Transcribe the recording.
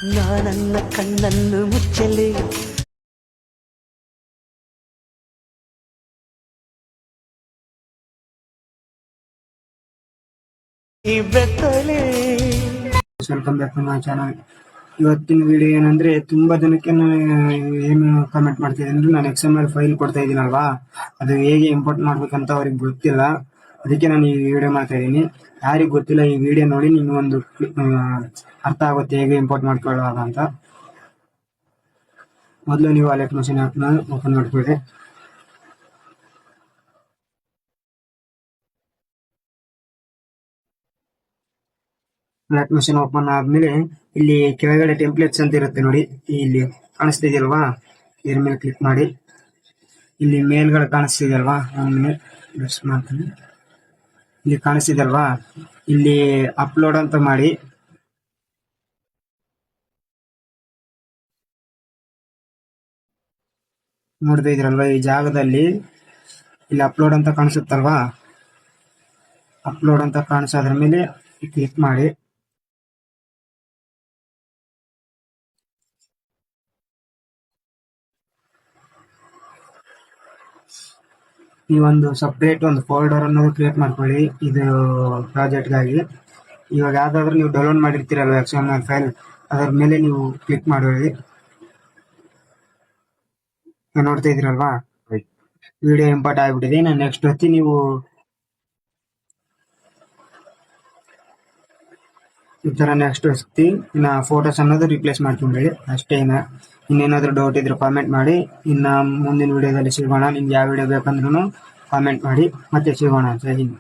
ನಾನನ್ನ ಕಣ್ಣನ್ನು ಮುಚ್ಚಲಿ welcome back to my channel. ಇವತ್ತಿನ ವಿಡಿಯೋ ಏನಂದ್ರೆ, ತುಂಬಾ ಜನಕ್ಕೆ ಏನು ಕಮೆಂಟ್ ಮಾಡ್ತಿದೆ ಅಂದ್ರೆ, ನಾನು XML ಫೈಲ್ ಕೊಡ್ತಾ ಇದ್ದೀನಲ್ವಾ, ಅದು ಹೇಗೆ ಇಂಪೋರ್ಟ್ ಮಾಡ್ಬೇಕಂತ ಅವ್ರಿಗೆ ಗೊತ್ತಿಲ್ಲ. ಅದಕ್ಕೆ ನಾನು ಈ ವಿಡಿಯೋ ಮಾಡ್ತಾ ಇದ್ದೀನಿ. ಯಾರಿಗೆ ಗೊತ್ತಿಲ್ಲ, ಈ ವಿಡಿಯೋ ನೋಡಿ ನಿಮ್ಗೆ ಒಂದು ಅರ್ಥ ಆಗುತ್ತೆ ಹೇಗೆ ಇಂಪೋರ್ಟ್ ಮಾಡ್ಕೊಳ್ಳೋಣ ಅಂತ. ಮೊದಲು ನೀವು ಅಲೆಕ್ಟ್ ಮಷೀನ್ ಆ್ಯಪ್ನ ಓಪನ್ ಮಾಡ್ಕೊಳ್ಳಿ. ಅಲೆಕ್ಟ್ ಮಷೀನ್ ಓಪನ್ ಆದ್ಮೇಲೆ ಇಲ್ಲಿ ಕೆಳಗಡೆ ಟೆಂಪ್ಲೇಟ್ಸ್ ಅಂತ ಇರುತ್ತೆ ನೋಡಿ, ಇಲ್ಲಿ ಕಾಣಿಸ್ತಿದೆಯಲ್ವಾ, ಇದ್ರ ಮೇಲೆ ಕ್ಲಿಕ್ ಮಾಡಿ. ಇಲ್ಲಿ ಮೇಲ್ಗಡೆ ಕಾಣಿಸ್ತಿದೆಯಲ್ವಾ, ಮಾಡ್ತೀನಿ. ಇಲ್ಲಿ ಕಾಣಿಸ್ತಿದೆಯಲ್ವಾ, ಇಲ್ಲಿ ಅಪ್ಲೋಡ್ ಅಂತ ಮಾಡಿ. ನೋಡ್ತಾ ಇದ್ರಲ್ವಾ, ಈ ಜಾಗದಲ್ಲಿ ಇಲ್ಲಿ ಅಪ್ಲೋಡ್ ಅಂತ ಕಾಣಿಸುತ್ತಲ್ವಾ, ಅಪ್ಲೋಡ್ ಅಂತ ಕಾಣಿಸೋದ್ರ ಮೇಲೆ ಕ್ಲಿಕ್ ಮಾಡಿ. ಈ ಒಂದು ಸಪ್ರೇಟ್ ಒಂದು ಫೋಲ್ಡರ್ ಅನ್ನೋದು ಕ್ರಿಯೇಟ್ ಮಾಡ್ಕೊಳ್ಳಿ ಇದು ಪ್ರಾಜೆಕ್ಟ್ಗಾಗಿ. ಇವಾಗ ಯಾವ್ದಾದ್ರು ನೀವು ಡೌನ್ಲೋಡ್ ಮಾಡಿರ್ತೀರಲ್ವ XML ಫೈಲ್, ಅದರ ಮೇಲೆ ನೀವು ಕ್ಲಿಕ್ ಮಾಡಿ. ನೋಡ್ತಾ ಇದ್ದೀರಲ್ವಾ, ವಿಡಿಯೋ ಇಂಪೋರ್ಟ್ ಆಗಿಬಿಟ್ಟಿದೆ. ನಾನು ನೆಕ್ಸ್ಟ್ ಹೊತ್ತಿ ನೀವು ಈ ತರ ನೆಕ್ಸ್ಟ್ ಹೊತ್ತಿ ಇನ್ನ ಫೋಟೋಸ್ ಅನ್ನೋದು ರಿಪ್ಲೇಸ್ ಮಾಡ್ಕೊಂಡ್ರಿ ಅಷ್ಟೇ. ಇನ್ನೇನಾದ್ರೂ ಡೌಟ್ ಇದ್ರೆ ಕಾಮೆಂಟ್ ಮಾಡಿ. ಇನ್ನ ಮುಂದಿನ ವಿಡಿಯೋದಲ್ಲಿ ಸಿಗೋಣ. ನಿಮ್ಗೆ ಯಾವ ವಿಡಿಯೋ ಬೇಕಂದ್ರೂ ಕಾಮೆಂಟ್ ಮಾಡಿ. ಮತ್ತೆ ಸಿಗೋಣ. ಜೈ ಹಿಂದ್.